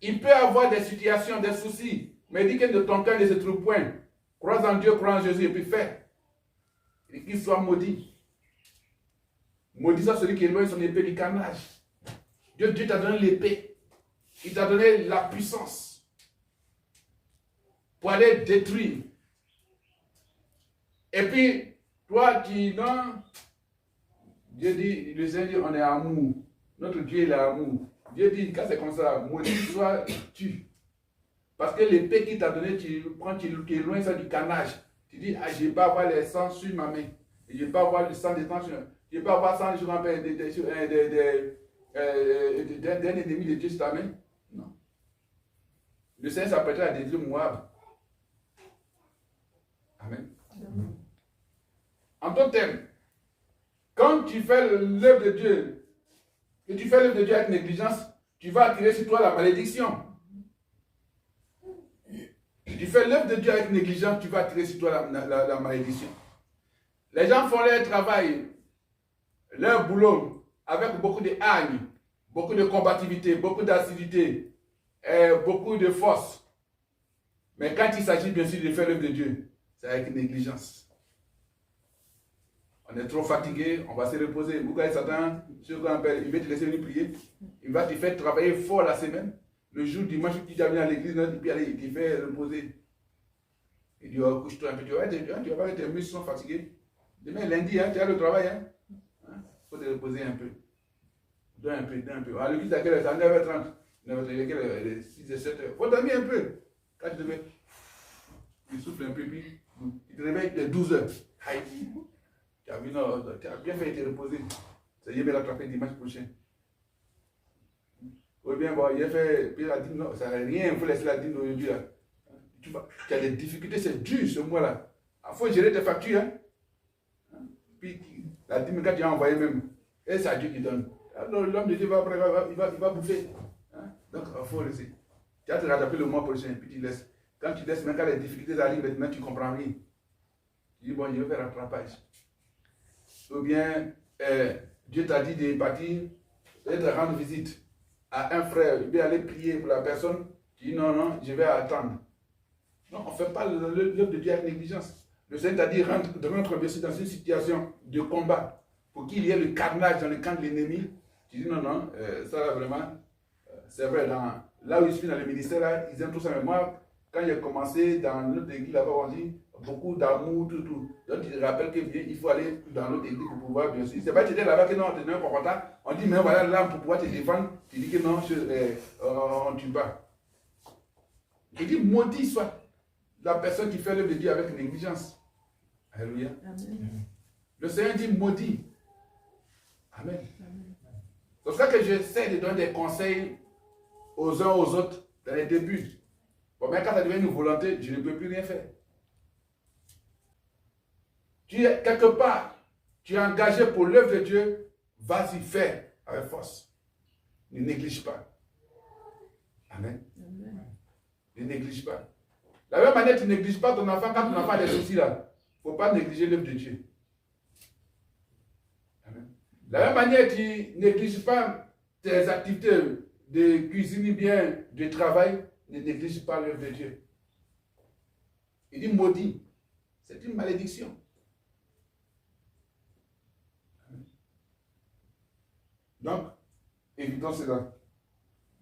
A: Il peut y avoir des situations, des soucis, mais dis que de ton cœur ne se trouve point. Crois en Dieu, crois en Jésus et puis fais. Et qu'il soit maudit. Maudit soit celui qui éloigne son épée du carnage. Dieu t'a donné l'épée. Il t'a donné la puissance pour aller détruire. Et puis, toi, non, Dieu dit, le Seigneur dit, on est amour. Notre Dieu, il est amour. Dieu dit, quand c'est comme ça, maudit soit tu. Parce que l'épée qu'il t'a donné, tu prends, tu éloignes ça du carnage. Tu dis, ah, je ne vais pas avoir le sang sur ma main. Je ne vais pas avoir le sang des temps. Je ne vais pas avoir sang d'un ennemi de Dieu sur ta main. Non. Le Seigneur s'apprêtera à détruire Moab. Amen. En d'autres termes, quand tu fais l'œuvre de Dieu, et tu fais l'œuvre de Dieu avec négligence, tu vas attirer sur toi la malédiction. Tu fais l'œuvre de Dieu avec négligence, tu vas attirer sur toi la malédiction. Les gens font leur travail, leur boulot, avec beaucoup de haine, beaucoup de combativité, beaucoup d'assiduité, beaucoup de force. Mais quand il s'agit bien sûr de faire l'œuvre de Dieu, c'est avec négligence. On est trop fatigué, on va se reposer. Boukaï Satan, il va te laisser venir prier. Il va te faire travailler fort la semaine. Le jour dimanche, tu viens à l'église, il te fait reposer. Il dit, oh, couche-toi un peu. Tu vas voir que tes muscles sont fatigués. Demain, lundi, tu as le travail. Il faut te reposer un peu. Donne un peu. À l'église, à quelle heure? C'est à 9h30. 9h30, 6h, 7h. Il faut dormir un peu. Quand tu te mets, il souffle un peu, puis il te réveille de 12h. Tu as vu, non, tu as bien fait te reposer. Ça y est, mais l'attraper dimanche prochain. Ou bien, bon, il a fait, puis il a dit, non, ça n'a rien, il faut laisser la dîme aujourd'hui. Tu as des difficultés, c'est dur ce mois-là. Il faut gérer tes factures. Puis la dîme, quand tu as envoyé même, et c'est à Dieu qui donne. Alors l'homme de Dieu va bouffer. Donc il faut laisser. Tu vas te rattraper le mois prochain, puis tu laisses. Quand tu laisses, même quand les difficultés arrivent, maintenant tu ne comprends rien. Tu dis, bon, je vais faire rattrapage. Ou bien, Dieu t'a dit de partir, de rendre visite à un frère, il va aller prier pour la personne. Tu dis, non, je vais attendre. Non, on ne fait pas l'œuvre de Dieu avec négligence. Le Seigneur t'a dit de rentrer bien sûr dans une situation de combat pour qu'il y ait le carnage dans le camp de l'ennemi. Tu dis non, ça là vraiment, c'est vrai, là où je suis dans le ministère, là, ils aiment tout ça. Mais moi, quand j'ai commencé dans notre église là-bas, on dit beaucoup d'amour, tout. Donc il rappelle qu'il faut aller dans notre église pour pouvoir, bien sûr. C'est pas que tu étais là-bas que non, tu es un combattant. On dit, mais voilà, là, pour pouvoir te défendre, tu dis que non, on ne tue pas. Il dit, maudit soit la personne qui fait l'œuvre de Dieu avec négligence. Alléluia. Amen. Le Seigneur dit maudit. Amen. C'est pour ça que j'essaie de donner des conseils aux uns aux autres dans les débuts. Bon, mais quand ça devient une volonté, je ne peux plus rien faire. Tu es quelque part, tu es engagé pour l'œuvre de Dieu, vas-y faire avec force. Ne néglige pas. Amen. Amen. Ne néglige pas. De la même manière, tu ne négliges pas ton enfant quand ton enfant a des soucis là. Il ne faut pas négliger l'œuvre de Dieu. Amen. De la même manière, tu ne négliges pas tes activités de cuisine bien, de travail, ne néglige pas l'œuvre de Dieu. Il dit maudit. C'est une malédiction. Amen. Donc, évitons cela.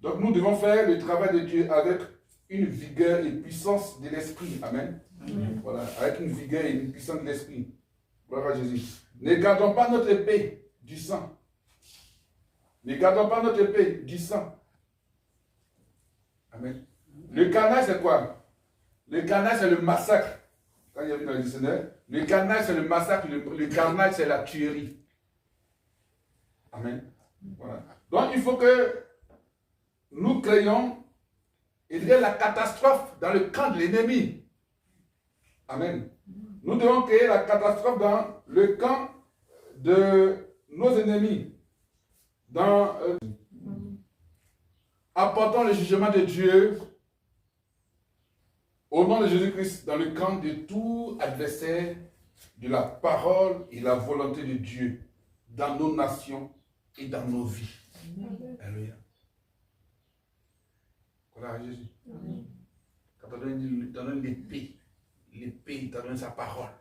A: Donc, nous devons faire le travail de Dieu avec une vigueur et puissance de l'esprit. Amen. Amen. Voilà, avec une vigueur et une puissance de l'esprit. Gloire à Jésus. Ne gardons pas notre épée du sang. Ne gardons pas notre épée du sang. Amen. Le carnage, c'est quoi? Le carnage, c'est le massacre. Quand il y a vu dans le dictionnaire, le carnage, c'est le massacre. Le carnage, c'est la tuerie. Amen. Voilà. Donc, il faut que nous créions il y a la catastrophe dans le camp de l'ennemi. Amen. Nous devons créer la catastrophe dans le camp de nos ennemis. Apportons le jugement de Dieu au nom de Jésus-Christ dans le camp de tout adversaire de la parole et la volonté de Dieu dans nos nations et dans nos vies. Alléluia. Voilà, Jésus. Amen. Quand on donne l'épée, il t'a donné sa parole.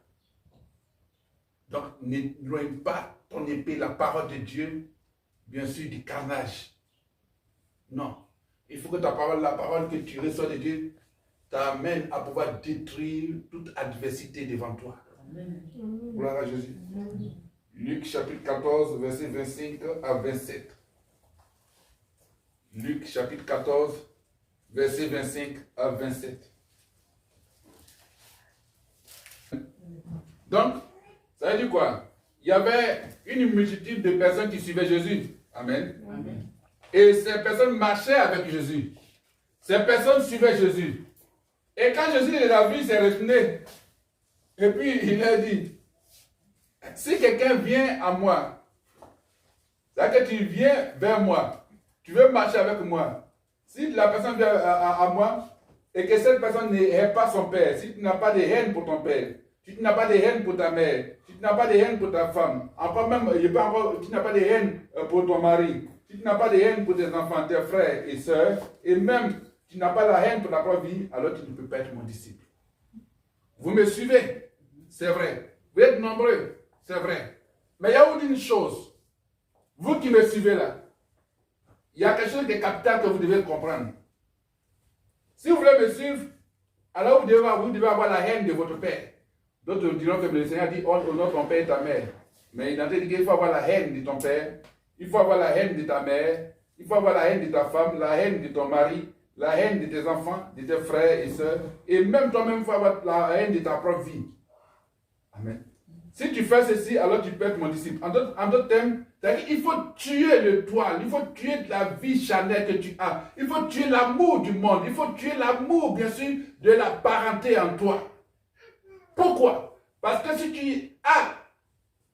A: Donc, n'éloigne pas
B: ton épée, la parole de Dieu, bien sûr, du carnage. Non. Il faut que ta parole, la parole que tu reçois de Dieu, t'amène à pouvoir détruire toute adversité devant toi.
A: Amen. Gloire à Jésus. Luc chapitre 14, verset 25 à 27. Luc chapitre 14, verset 25 à 27. Donc, ça veut dire quoi? Il y avait une multitude de personnes qui suivaient Jésus. Amen. Amen. Et ces personnes marchaient avec Jésus. Ces personnes suivaient Jésus. Et quand Jésus les a vus, il s'est retourné. Et puis il a dit, si quelqu'un vient à moi, c'est-à-dire que tu viens vers moi, tu veux marcher avec moi. Si la personne vient à moi et que cette personne n'est pas son père, si tu n'as pas de haine pour ton père, si tu n'as pas de haine pour ta mère, si tu n'as pas de haine pour ta femme, encore même, tu n'as pas de haine pour ton mari, si tu n'as pas de haine pour tes enfants, tes frères et sœurs, et même tu n'as pas la haine pour ta propre vie, alors tu ne peux pas être mon disciple. Vous me suivez? C'est vrai. Vous êtes nombreux? C'est vrai. Mais il y a une chose. Vous qui me suivez là, il y a quelque chose de capital que vous devez comprendre. Si vous voulez me suivre, alors vous devez avoir la haine de votre père. D'autres diront que le Seigneur dit honore ton père et ta mère. Mais il a dit qu'il faut avoir la haine de ton père, il faut avoir la haine de ta mère, il faut avoir la haine de ta femme, la haine de ton mari, la haine de tes enfants, de tes frères et sœurs, et même toi-même, il faut avoir la haine de ta propre vie. Amen. Si tu fais ceci, alors tu peux être mon disciple. En d'autres termes, il faut tuer le toile, il faut tuer la vie charnelle que tu as, il faut tuer l'amour du monde, il faut tuer l'amour, bien sûr, de la parenté en toi. Pourquoi? Parce que si tu as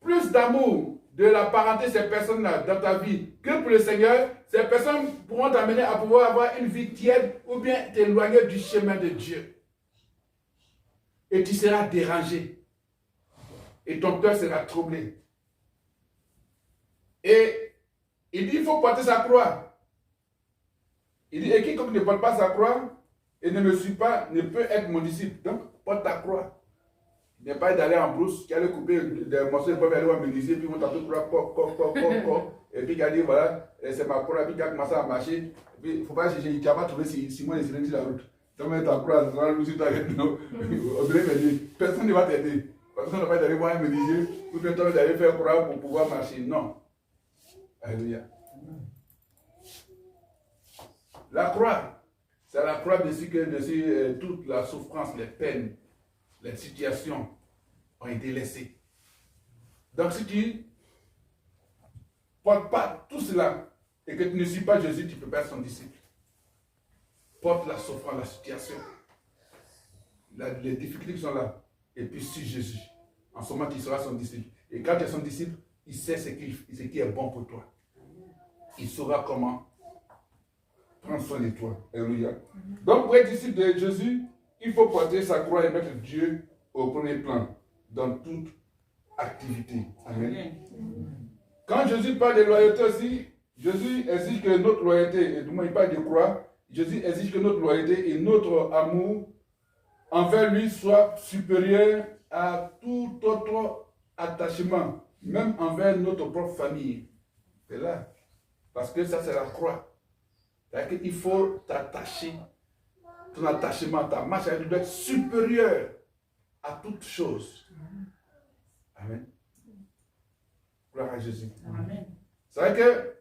A: plus d'amour de la parenté, ces personnes-là, dans ta vie, que pour le Seigneur, ces personnes pourront t'amener à pouvoir avoir une vie tiède ou bien t'éloigner du chemin de Dieu. Et tu seras dérangé. Et ton cœur sera troublé. Et il dit, il faut porter sa croix. Il dit, et quiconque ne porte pas sa croix et ne me suit pas, ne peut être mon disciple. Donc, porte ta croix. Il n'est pas d'aller en brousse, qui allait couper des morceaux de papier, aller au menuisier, puis ils vont taper croix, et puis il a dit, voilà, c'est ma croix, puis il a commencé à marcher. Et puis, il ne faut pas chercher, il n'a pas trouvé Simon et Cyril sur la route. Tu mets ta croix, ça va nous suivre, personne ne va t'aider. Personne ne va t'aider voir un menuisier, ou bien tu vas aller faire croix pour pouvoir marcher. Non. Alléluia. La croix, c'est la croix dessus que toute la souffrance, les peines, les situations ont été laissées. Donc si tu ne portes pas tout cela et que tu ne suis pas Jésus, tu ne peux pas être son disciple. Porte la souffrance, la situation. Les difficultés qui sont là. Et puis suis Jésus. En ce moment, tu seras son disciple. Et quand tu es son disciple, il sait ce qui est bon pour toi. Il saura comment prendre soin de toi. Alléluia. Donc pour être disciple de Jésus, il faut porter sa croix et mettre Dieu au premier plan dans toute activité. Amen. Quand Jésus parle de loyauté aussi, Jésus exige que notre loyauté, et du moins il parle de croix, Jésus exige que notre loyauté et notre amour envers lui soit supérieur à tout autre attachement, même envers notre propre famille. C'est là. Parce que ça, c'est la croix. C'est-à-dire qu'il faut t'attacher. Ton attachement, ta marche, elle doit être supérieure à toute chose. Amen. Gloire à Jésus. Amen. C'est vrai que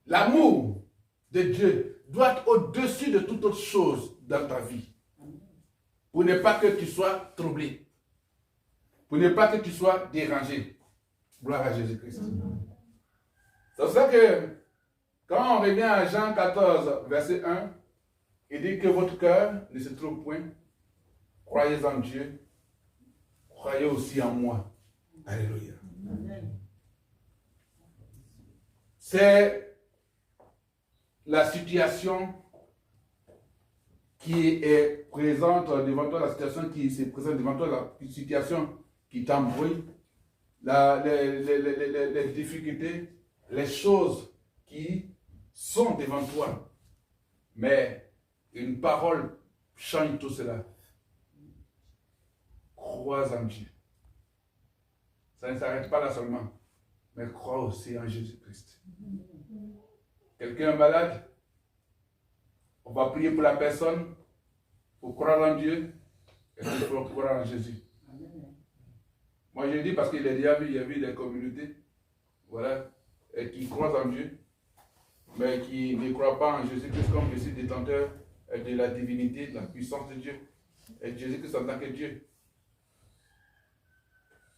A: l'amour de Dieu doit être au-dessus de toute autre chose dans ta vie. Pour ne pas que tu sois troublé. Pour ne pas que tu sois dérangé. Gloire à Jésus-Christ. C'est pour ça que quand on revient à Jean 14, verset 1, il dit que votre cœur ne se trouve point. Croyez en Dieu. Croyez aussi en moi. Alléluia. C'est la situation qui est présente devant toi, la situation qui se présente devant toi, la situation qui t'embrouille, les difficultés, les choses qui sont devant toi. Mais une parole change tout cela. Crois en Dieu.
B: Ça ne s'arrête pas là seulement. Mais crois aussi en Jésus-Christ. Quelqu'un est malade, on va prier pour la personne, pour croire en Dieu, et il faut croire en Jésus. Moi je dis parce qu'il y a eu des communautés, voilà, qui croient en Dieu, mais qui ne croient pas en Jésus-Christ comme je suis détenteur de la divinité, de la puissance de Dieu, et Jésus-Christ en tant que Dieu.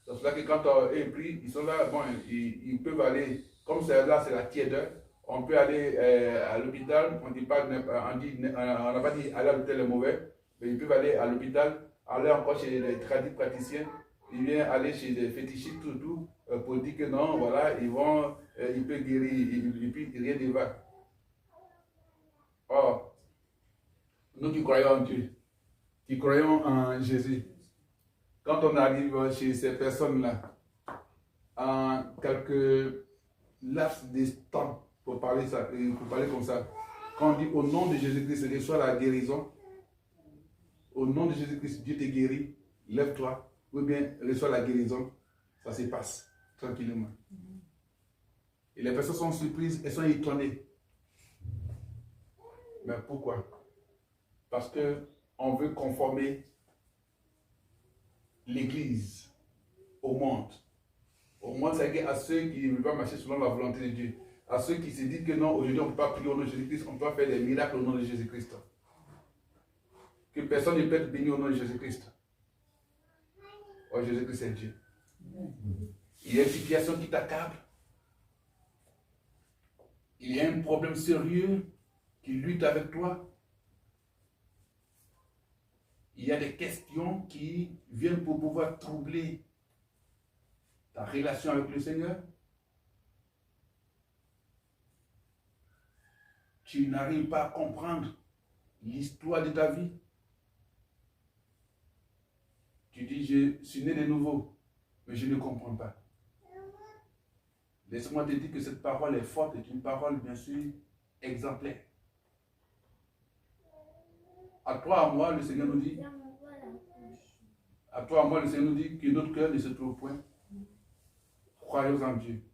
B: C'est pour ça que quand ils prient, ils sont là, bon, ils peuvent aller, comme c'est là, c'est la tièdeur, on peut aller à l'hôpital, on n'a pas dit aller à l'hôpital est mauvais, mais ils peuvent aller à l'hôpital, aller encore chez les praticiens, ils viennent aller chez des fétichistes, tout, pour dire que non, voilà, ils peuvent guérir, et puis rien ne va. Or, nous qui croyons en Dieu, qui croyons en Jésus, quand on arrive chez ces personnes-là, en quelques laps de temps, pour parler comme ça, quand on dit au nom de Jésus-Christ, reçois la guérison, au nom de Jésus-Christ, Dieu te guérit, lève-toi, ou bien reçois la guérison, ça se passe tranquillement. Et les personnes sont surprises, elles sont étonnées. Mais pourquoi? Parce qu'on veut conformer l'Église au monde. Au monde, c'est à ceux qui ne veulent pas marcher selon la volonté de Dieu. À ceux qui se disent que non, aujourd'hui on ne peut pas prier au nom de Jésus-Christ, on peut faire des miracles au nom de Jésus-Christ. Que personne ne peut être béni au nom de Jésus-Christ. Oh, Jésus-Christ c'est Dieu. Il y a une situation qui t'accable. Il y a un problème sérieux qui lutte avec toi. Il y a des questions qui viennent pour pouvoir troubler ta relation avec le Seigneur. Tu n'arrives pas à comprendre l'histoire de ta vie. Tu dis, je suis né de nouveau, mais je ne comprends pas. Laisse-moi te dire que cette parole est forte, est une parole bien sûr exemplaire. À toi, à moi, le Seigneur nous dit, à toi, à moi, le Seigneur nous dit que notre cœur ne se trouve point. Croyons en Dieu.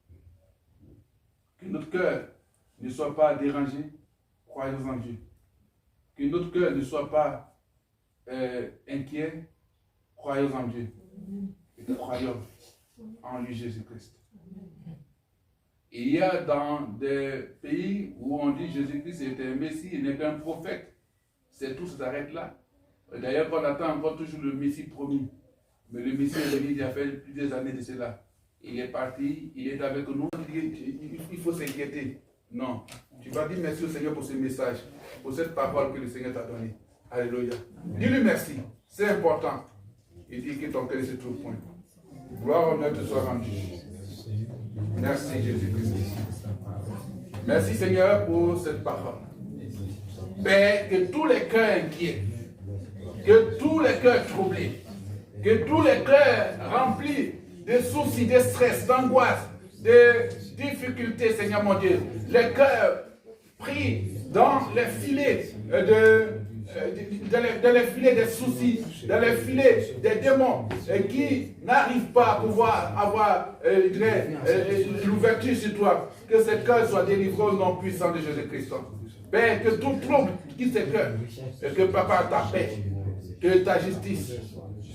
B: Que notre cœur ne soit pas dérangé. Croyons en Dieu. Que notre cœur ne soit pas inquiet. Croyons en Dieu. Et que croyons en lui Jésus-Christ. Il y a dans des pays où on dit Jésus-Christ était un Messie, il n'est qu'un prophète. C'est tout, ça s'arrête là. D'ailleurs, on attend encore toujours le Messie promis. Mais le Messie est venu il y a fait plusieurs années de cela. Il est parti, il est avec nous. Il faut s'inquiéter. Non. Tu vas dire merci au Seigneur pour ce message, pour cette parole que le Seigneur t'a donnée. Alléluia. Dis-lui merci. C'est important. Et dis que ton cœur se trouve point. Gloire, honneur te soit rendu. Merci Jésus-Christ. Merci Seigneur pour cette parole. Père, que tous les cœurs inquiets, que tous les cœurs troublés, que tous les cœurs remplis de soucis, de stress, d'angoisse, de difficultés, Seigneur mon Dieu, les cœurs pris dans les filets dans les filets des soucis, dans les filets des démons qui n'arrivent pas à pouvoir avoir l'ouverture sur toi, que ces cœurs soient délivrés au nom puissant de Jésus-Christ. Père, que tout trouble quitte ces cœurs, et que papa ta paix, que ta justice,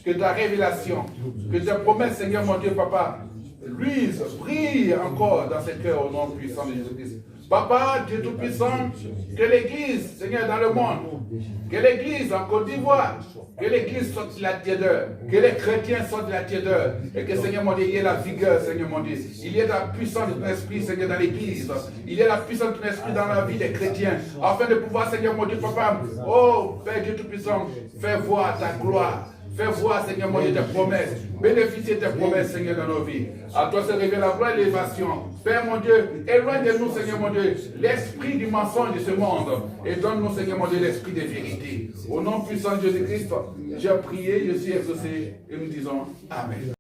B: que ta révélation, que tes promesses, Seigneur mon Dieu, papa, luisent, brillent encore dans ces cœurs au nom puissant de Jésus-Christ. Papa, Dieu Tout-Puissant, que l'Église, Seigneur, dans le monde, que l'Église en Côte d'Ivoire, que l'Église sorte de la tiédeur, que les chrétiens sortent de la tiédeur, et que, Seigneur mon Dieu, il y ait la vigueur, Seigneur mon Dieu. Il y ait la puissance de ton esprit, Seigneur, dans l'Église. Il y ait la puissance de ton esprit dans la vie des chrétiens, afin de pouvoir, Seigneur mon Dieu, Papa, oh, Père Dieu Tout-Puissant, fais voir ta gloire. Fais voir, Seigneur mon Dieu, tes promesses. Bénéficier tes promesses, Seigneur, dans nos vies. À toi se révèle la gloire et l'élévation. Père mon Dieu, éloigne de nous, Seigneur mon Dieu, l'esprit du mensonge de ce monde. Et donne-nous, Seigneur mon Dieu, l'esprit de vérité. Au nom puissant de Jésus-Christ, j'ai prié, je suis exaucé. Et nous disons Amen.